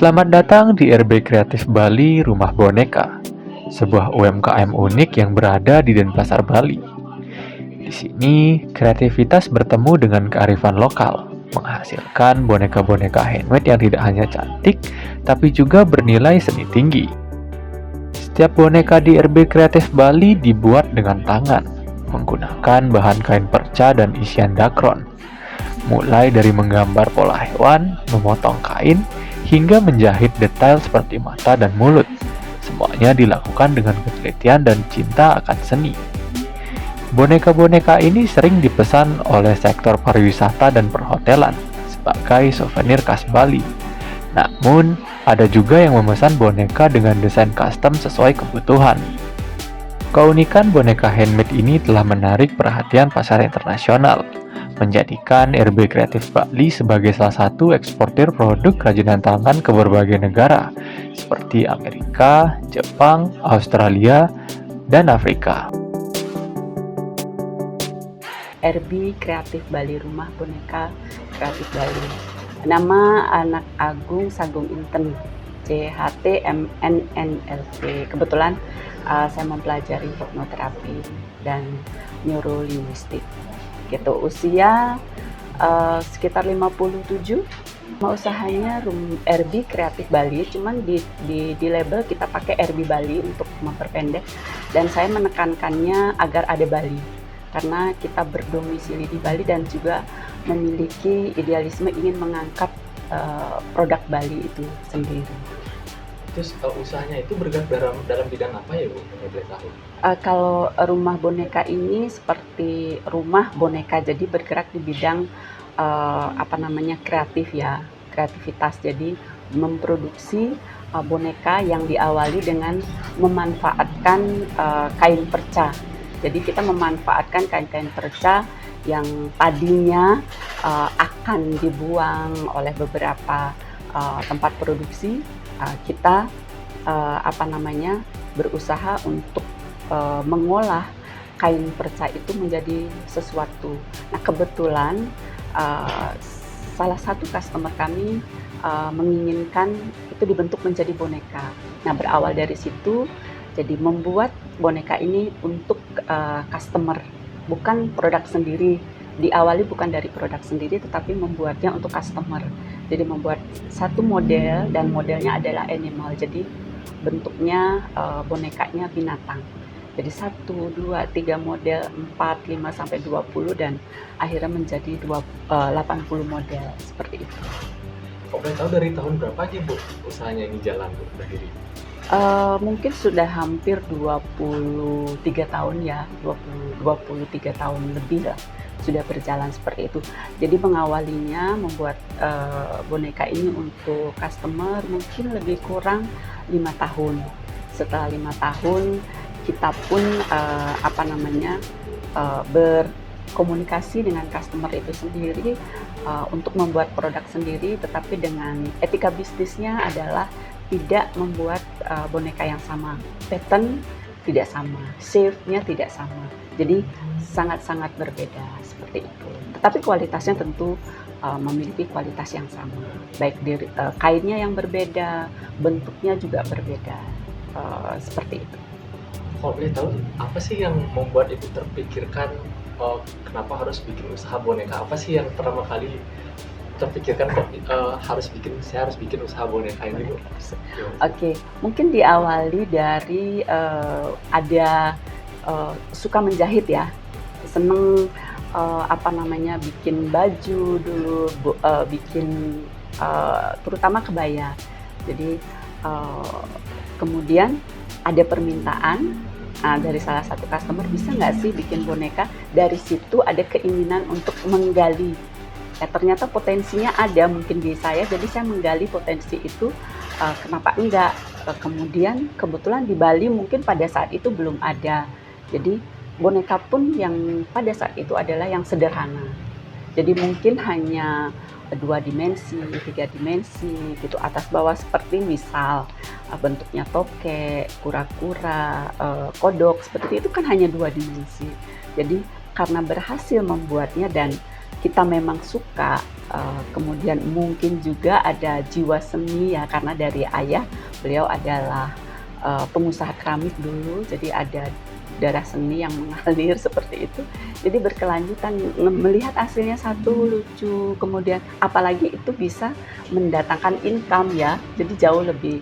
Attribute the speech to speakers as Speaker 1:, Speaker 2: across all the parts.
Speaker 1: Selamat datang di RB Kreatif Bali Rumah Boneka, sebuah UMKM unik yang berada di Denpasar, Bali. Di sini, kreativitas bertemu dengan kearifan lokal, menghasilkan boneka-boneka handmade yang tidak hanya cantik, tapi juga bernilai seni tinggi. Setiap boneka di RB Kreatif Bali dibuat dengan tangan, menggunakan bahan kain perca dan isian dakron. Mulai dari menggambar pola hewan, memotong kain, hingga menjahit detail seperti mata dan mulut. Semuanya dilakukan dengan ketelitian dan cinta akan seni. Boneka-boneka ini sering dipesan oleh sektor pariwisata dan perhotelan sebagai souvenir khas Bali. Namun, ada juga yang memesan boneka dengan desain custom sesuai kebutuhan. Keunikan boneka handmade ini telah menarik perhatian pasar internasional, menjadikan RB Kreatif Bali sebagai salah satu eksportir produk kerajinan tangan ke berbagai negara, seperti Amerika, Jepang, Australia, dan Afrika.
Speaker 2: RB Kreatif Bali, Rumah Boneka Kreatif Bali. Nama anak Agung Sagung Inten, CHTMNNLP. Kebetulan saya mempelajari hipnoterapi dan neurolinguistik. Gitu, usia sekitar 57. Nama usahanya RB Kreatif Bali, cuman di label kita pakai RB Bali untuk memperpendek, dan saya menekankannya agar ada Bali karena kita berdomisili di Bali dan juga memiliki idealisme ingin mengangkat produk Bali itu sendiri.
Speaker 3: Terus usahanya itu bergerak dalam bidang apa ya Bu? Boleh tahu?
Speaker 2: Kalau rumah boneka ini seperti rumah boneka, jadi bergerak di bidang kreatif ya, kreativitas. Jadi memproduksi boneka yang diawali dengan memanfaatkan kain perca. Jadi kita memanfaatkan kain-kain perca yang tadinya akan dibuang oleh beberapa tempat produksi. Kita berusaha untuk mengolah kain perca itu menjadi sesuatu. Nah, kebetulan salah satu customer kami menginginkan itu dibentuk menjadi boneka. Nah, berawal dari situ, jadi membuat boneka ini untuk customer, bukan produk sendiri. Diawali bukan dari produk sendiri, tetapi membuatnya untuk customer. Jadi membuat satu model, dan modelnya adalah animal. Jadi bentuknya bonekanya binatang. Jadi 1, 2, 3 model, 4, 5, sampai 20, dan akhirnya menjadi 80 model, seperti itu.
Speaker 3: Boleh tahu dari tahun berapa aja Bu usahanya ini jalan Bu berdiri?
Speaker 2: Mungkin sudah hampir 23 tahun ya, 23 tahun lebih lah sudah berjalan seperti itu. Jadi mengawalinya membuat boneka ini untuk customer mungkin lebih kurang 5 tahun. Setelah 5 tahun kita pun berkomunikasi dengan customer itu sendiri untuk membuat produk sendiri, tetapi dengan etika bisnisnya adalah tidak membuat boneka yang sama, pattern tidak sama, shape-nya tidak sama, jadi sangat-sangat berbeda seperti itu. Tetapi kualitasnya tentu memiliki kualitas yang sama, baik dari kainnya yang berbeda, bentuknya juga berbeda, seperti itu.
Speaker 3: Kalau boleh tahu, apa sih yang membuat Ibu terpikirkan kenapa harus bikin usaha boneka? Apa sih yang pertama kali terpikirkan saya harus bikin usaha boneka ini Bu?
Speaker 2: Oke, mungkin diawali dari ada suka menjahit ya, seneng bikin baju dulu, bikin terutama kebaya. Jadi kemudian ada permintaan dari salah satu customer, bisa nggak sih bikin boneka? Dari situ ada keinginan untuk menggali. Ternyata potensinya ada mungkin di saya, jadi saya menggali potensi itu, kenapa enggak. Kemudian kebetulan di Bali mungkin pada saat itu belum ada, jadi boneka pun yang pada saat itu adalah yang sederhana, jadi mungkin hanya 2 dimensi, 3 dimensi gitu, atas bawah, seperti misal bentuknya tokek, kura-kura, kodok, seperti itu kan hanya 2 dimensi. Jadi karena berhasil membuatnya dan kita memang suka, kemudian mungkin juga ada jiwa seni ya, karena dari ayah, beliau adalah pengusaha keramik dulu, jadi ada darah seni yang mengalir seperti itu. Jadi berkelanjutan, melihat hasilnya satu lucu, kemudian apalagi itu bisa mendatangkan income ya, jadi jauh lebih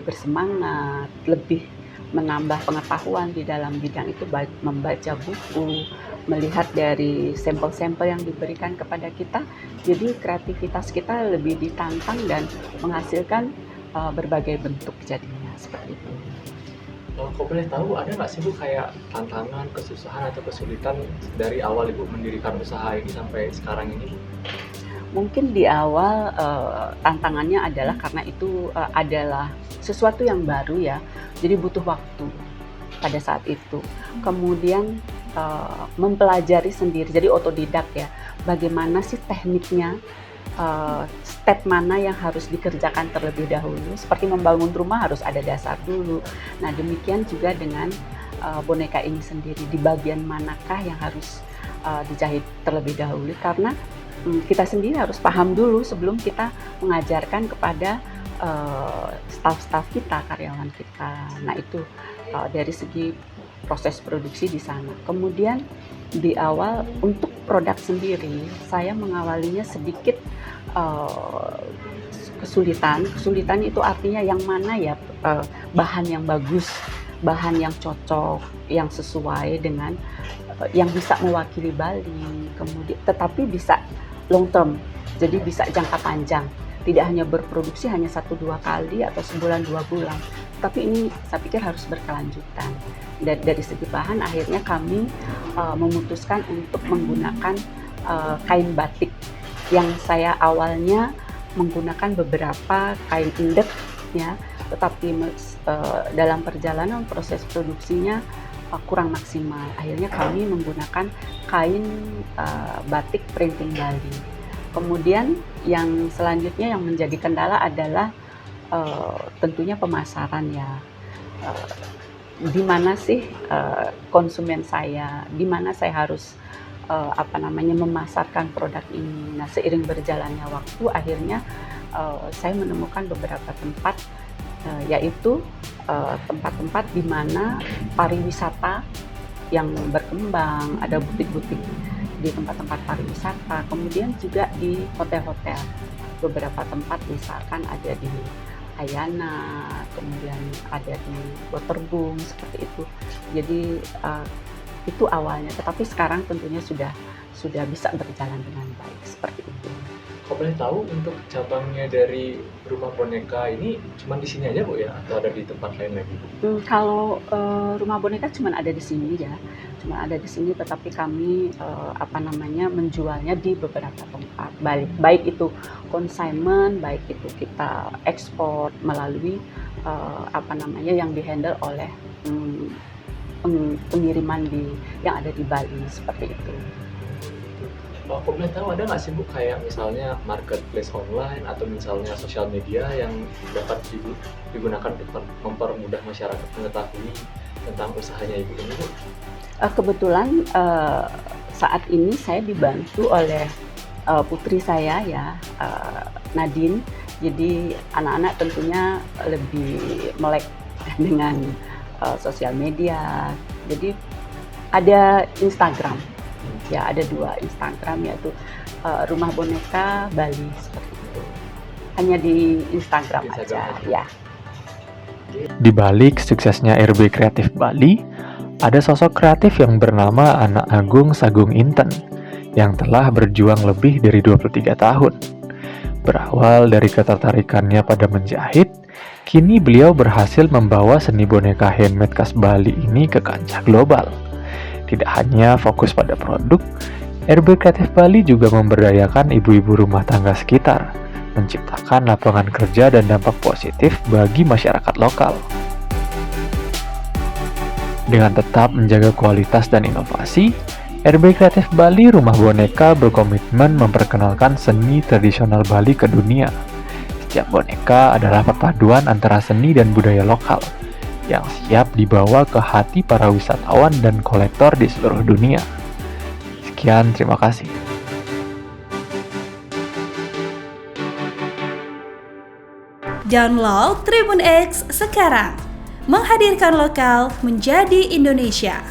Speaker 2: bersemangat, lebih menambah pengetahuan di dalam bidang itu, baik membaca buku, melihat dari sampel-sampel yang diberikan kepada kita. Jadi kreativitas kita lebih ditantang dan menghasilkan berbagai bentuk jadinya seperti itu.
Speaker 3: Kalau boleh tahu, ada nggak sih Bu kayak tantangan, kesusahan atau kesulitan dari awal Ibu mendirikan usaha ini sampai sekarang ini Bu?
Speaker 2: Mungkin di awal tantangannya adalah karena itu adalah sesuatu yang baru ya, jadi butuh waktu pada saat itu. Kemudian mempelajari sendiri, jadi otodidak ya, bagaimana sih tekniknya, step mana yang harus dikerjakan terlebih dahulu. Seperti membangun rumah harus ada dasar dulu. Nah demikian juga dengan boneka ini sendiri, di bagian manakah yang harus dijahit terlebih dahulu, karena kita sendiri harus paham dulu sebelum kita mengajarkan kepada staff-staff kita, karyawan kita. Nah itu dari segi proses produksi di sana. Kemudian di awal untuk produk sendiri, saya mengawalinya sedikit kesulitan. Kesulitan itu artinya yang mana ya bahan yang bagus, bahan yang cocok, yang sesuai dengan yang bisa mewakili Bali, kemudian tetapi bisa long term, jadi bisa jangka panjang, tidak hanya berproduksi hanya 1-2 kali atau sebulan 2 bulan, tapi ini saya pikir harus berkelanjutan. Dan dari segi bahan akhirnya kami memutuskan untuk menggunakan kain batik, yang saya awalnya menggunakan beberapa kain endek ya, tetapi dalam perjalanan proses produksinya kurang maksimal. Akhirnya kami menggunakan kain batik printing Bali. Kemudian yang selanjutnya yang menjadi kendala adalah tentunya pemasaran ya. Di mana sih konsumen saya, di mana saya harus memasarkan produk ini. Nah, seiring berjalannya waktu, akhirnya saya menemukan beberapa tempat, yaitu tempat-tempat di mana pariwisata yang berkembang, ada butik-butik di tempat-tempat pariwisata, kemudian juga di hotel-hotel. Beberapa tempat misalkan ada di Ayana, kemudian ada di Waterboom, seperti itu. Jadi itu awalnya, tetapi sekarang tentunya sudah bisa berjalan dengan baik seperti itu.
Speaker 3: Kalau boleh tahu, untuk cabangnya dari rumah boneka ini cuma di sini aja Bu ya, atau ada di tempat lain lagi Bu?
Speaker 2: Kalau rumah boneka cuma ada di sini ya, cuma ada di sini, tetapi kami menjualnya di beberapa tempat, baik itu consignment, baik itu kita ekspor melalui yang dihandle oleh pengiriman yang ada di Bali seperti itu.
Speaker 3: Aku boleh tahu, ada nggak sih Bu kayak misalnya marketplace online atau misalnya sosial media yang dapat digunakan untuk mempermudah masyarakat mengetahui tentang usahanya Ibu ini Bu?
Speaker 2: Kebetulan saat ini saya dibantu oleh putri saya ya, Nadine. Jadi anak-anak tentunya lebih melek dengan sosial media. Jadi ada Instagram. Ya, ada 2 Instagram, yaitu Rumah Boneka Bali seperti itu. Hanya di Instagram aja ya.
Speaker 1: Di balik suksesnya RB Kreatif Bali, ada sosok kreatif yang bernama Anak Agung Sagung Inten yang telah berjuang lebih dari 23 tahun. Berawal dari ketertarikannya pada menjahit, kini beliau berhasil membawa seni boneka handmade khas Bali ini ke kancah global. Tidak hanya fokus pada produk, RB Kreatif Bali juga memberdayakan ibu-ibu rumah tangga sekitar, menciptakan lapangan kerja dan dampak positif bagi masyarakat lokal. Dengan tetap menjaga kualitas dan inovasi, RB Kreatif Bali Rumah Boneka berkomitmen memperkenalkan seni tradisional Bali ke dunia. Setiap boneka adalah perpaduan antara seni dan budaya lokal, yang siap dibawa ke hati para wisatawan dan kolektor di seluruh dunia. Sekian, terima kasih.
Speaker 4: Download Tribun X sekarang. Menghadirkan lokal menjadi Indonesia.